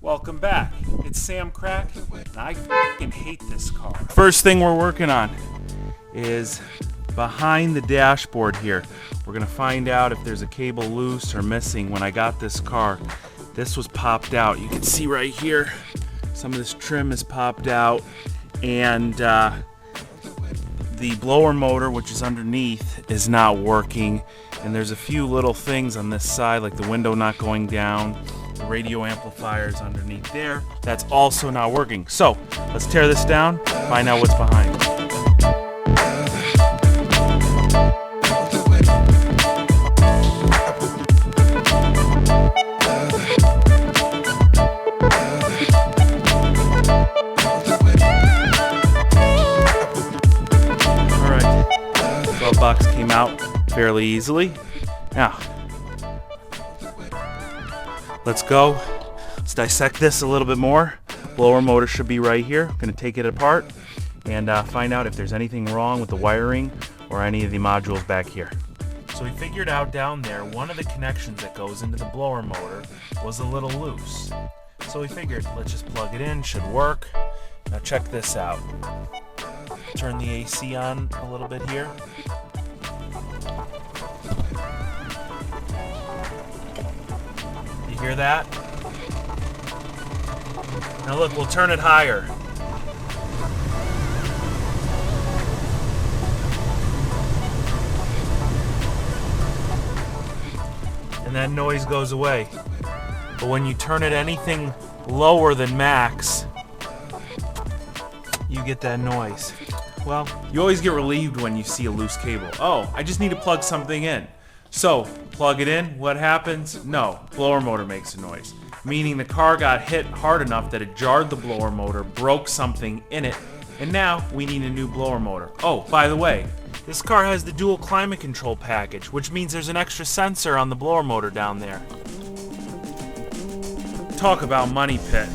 Welcome back. It's Sam Crack, and I f***ing hate this car. First thing we're working on is behind the dashboard here. We're gonna find out if there's a cable loose or missing. When I got this car, this was popped out. You can see right here, some of this trim is popped out, and the blower motor, which is underneath, is not working. And there's a few little things on this side, like the window not going down, the radio amplifiers underneath there. That's also not working. So let's tear this down, find out what's behind. All right, 12 box came out fairly easily. Now, let's go. Let's dissect this a little bit more. Blower motor should be right here. I'm gonna take it apart and find out if there's anything wrong with the wiring or any of the modules back here. So we figured out down there, one of the connections that goes into the blower motor was a little loose. So we figured, let's just plug it in, should work. Now check this out. Turn the AC on a little bit here. You hear that? Now look, we'll turn it higher. And that noise goes away. But when you turn it anything lower than max, you get that noise. Well, you always get relieved when you see a loose cable. Oh, I just need to plug something in. So, plug it in, what happens? No, blower motor makes a noise. Meaning the car got hit hard enough that it jarred the blower motor, broke something in it, and now we need a new blower motor. Oh, by the way, this car has the dual climate control package, which means there's an extra sensor on the blower motor down there. Talk about Money Pit.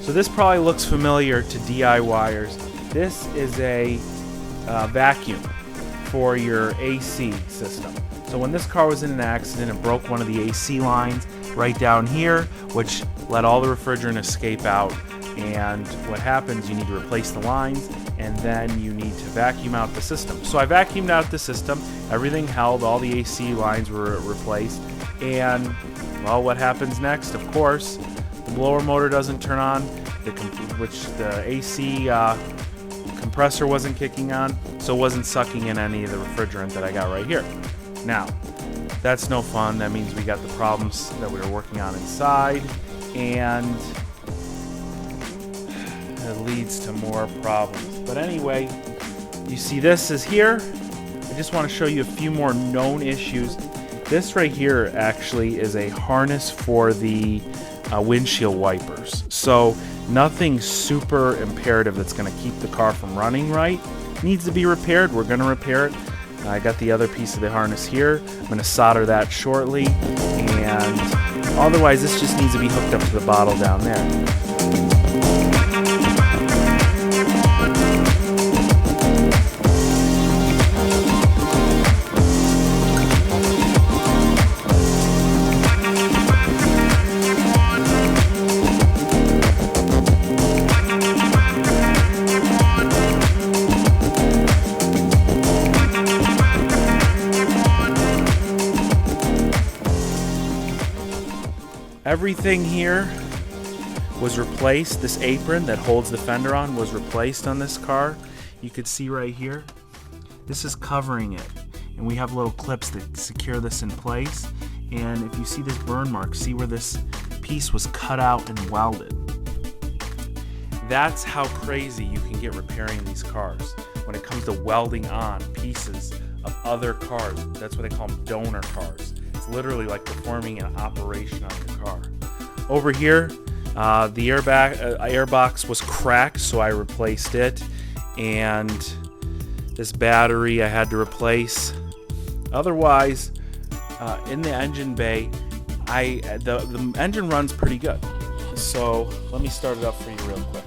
So this probably looks familiar to DIYers. This is a vacuum for your AC system. So when this car was in an accident, it broke one of the AC lines right down here, which let all the refrigerant escape out. And what happens, you need to replace the lines, and then you need to vacuum out the system. So I vacuumed out the system, everything held, all the AC lines were replaced, and well, what happens next? Of course, the blower motor doesn't turn on, which the AC compressor wasn't kicking on, so it wasn't sucking in any of the refrigerant that I got right here. Now, that's no fun. That means we got the problems that we were working on inside, and it leads to more problems. But anyway, you see this is here. I just want to show you a few more known issues. This right here actually is a harness for the windshield wipers. So nothing super imperative that's going to keep the car from running right. Needs to be repaired. We're going to repair it. I got the other piece of the harness here. I'm going to solder that shortly, and otherwise this just needs to be hooked up to the bottle down there. Everything here was replaced. This apron that holds the fender on was replaced on this car. You could see right here, this is covering it. And we have little clips that secure this in place. And if you see this burn mark, see where this piece was cut out and welded. That's how crazy you can get repairing these cars when it comes to welding on pieces of other cars. That's what they call them, donor cars. It's literally like performing an operation on your car. Over here, the airbox was cracked, so I replaced it. And this battery I had to replace. Otherwise, in the engine bay, the engine runs pretty good. So let me start it up for you real quick.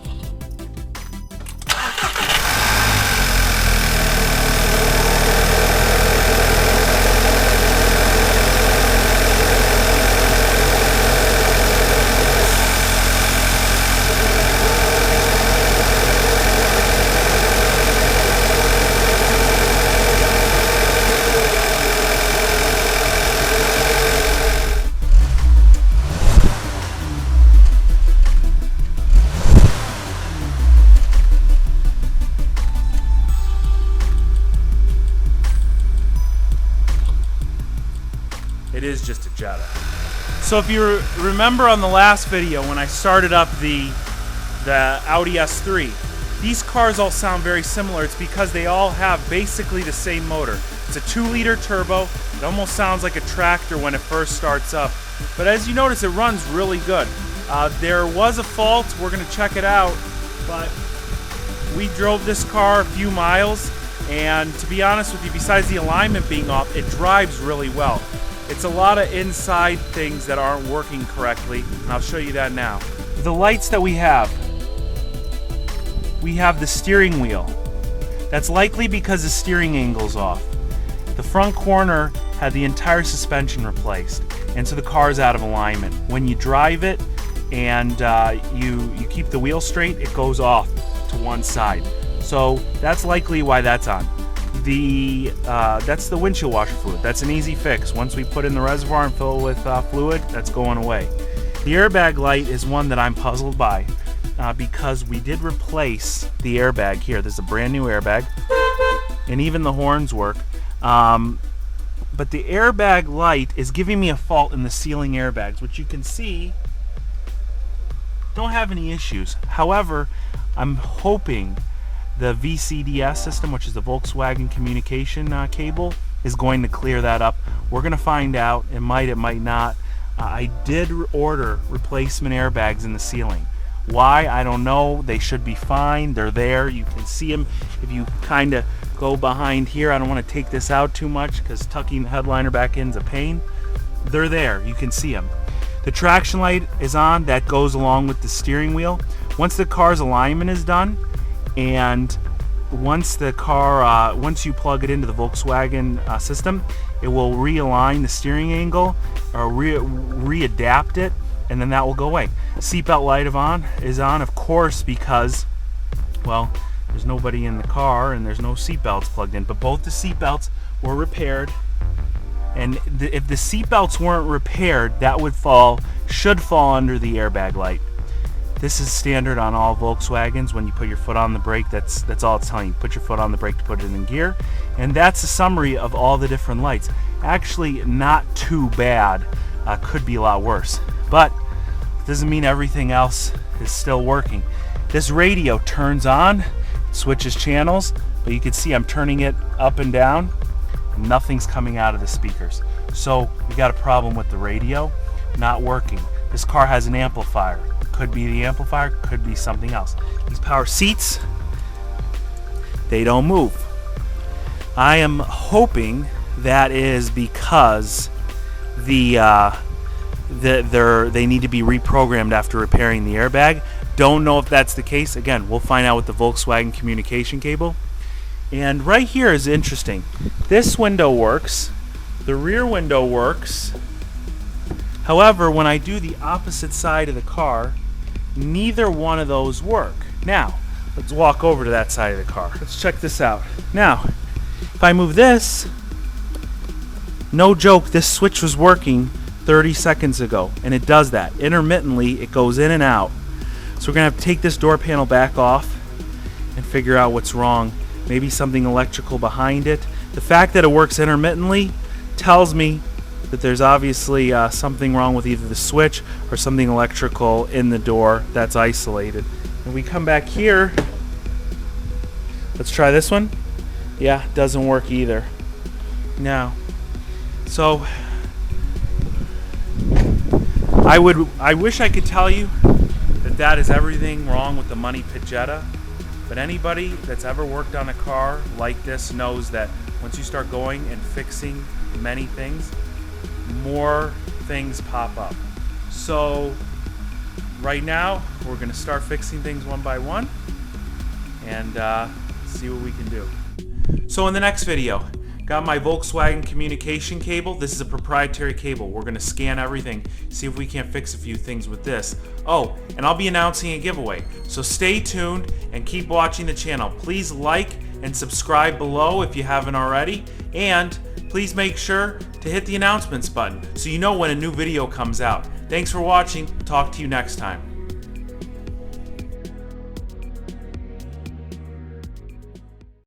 just a Jetta. So if you remember on the last video when I started up the Audi S3, these cars all sound very similar. It's because they all have basically the same motor. It's a 2-liter turbo. It almost sounds like a tractor when it first starts up. But as you notice, it runs really good. There was a fault. We're going to check it out. But we drove this car a few miles, and to be honest with you, besides the alignment being off, it drives really well. It's a lot of inside things that aren't working correctly, and I'll show you that now. The lights that we have the steering wheel. That's likely because the steering angle's off. The front corner had the entire suspension replaced, and so the car's out of alignment. When you drive it and you keep the wheel straight, it goes off to one side. So that's likely why that's on. That's the windshield washer fluid. That's an easy fix. Once we put in the reservoir and fill it with fluid, that's going away. The airbag light is one that I'm puzzled by because we did replace the airbag here. There's a brand new airbag, and even the horns work. But the airbag light is giving me a fault in the ceiling airbags, which you can see don't have any issues. However, I'm hoping the VCDS system, which is the Volkswagen communication cable, is going to clear that up. We're going to find out. It might not. I did order replacement airbags in the ceiling. Why? I don't know. They should be fine. They're there. You can see them if you kind of go behind here. I don't want to take this out too much because tucking the headliner back in is a pain. They're there. You can see them. The traction light is on. That goes along with the steering wheel. Once the car's alignment is done, and once you plug it into the Volkswagen system, it will realign the steering angle or readapt it, and then that will go away. Seatbelt light is on, of course, because, well, there's nobody in the car and there's no seatbelts plugged in. But both the seatbelts were repaired, and if the seatbelts weren't repaired, that should fall under the airbag light. This is standard on all Volkswagens. When you put your foot on the brake, that's all it's telling you. Put your foot on the brake to put it in gear. And that's a summary of all the different lights. Actually, not too bad. Could be a lot worse. But it doesn't mean everything else is still working. This radio turns on, switches channels, but you can see I'm turning it up and down. Nothing's coming out of the speakers. So we got a problem with the radio not working. This car has an amplifier. Could be the amplifier, could be something else. These power seats, they don't move. I am hoping that is because they need to be reprogrammed after repairing the airbag. Don't know if that's the case. Again, we'll find out with the Volkswagen communication cable. And right here is interesting. This window works. The rear window works. However, when I do the opposite side of the car, neither one of those work. Now, let's walk over to that side of the car. Let's check this out. Now, if I move this, no joke, this switch was working 30 seconds ago, and it does that. Intermittently, it goes in and out. So we're going to have to take this door panel back off and figure out what's wrong. Maybe something electrical behind it. The fact that it works intermittently tells me that there's obviously something wrong with either the switch or something electrical in the door that's isolated. And we come back here. Let's try this one. Yeah, doesn't work either. No. So I wish I could tell you that is everything wrong with the Money Pit Jetta. But anybody that's ever worked on a car like this knows that once you start going and fixing many things, more things pop up. So right now we're going to start fixing things one by one and see what we can do. So in the next video, got my Volkswagen communication cable. This is a proprietary cable. We're going to scan everything, see if we can't fix a few things with this. Oh, and I'll be announcing a giveaway. So stay tuned and keep watching the channel. Please like and subscribe below if you haven't already. And please make sure to hit the announcements button so you know when a new video comes out. Thanks for watching. Talk to you next time.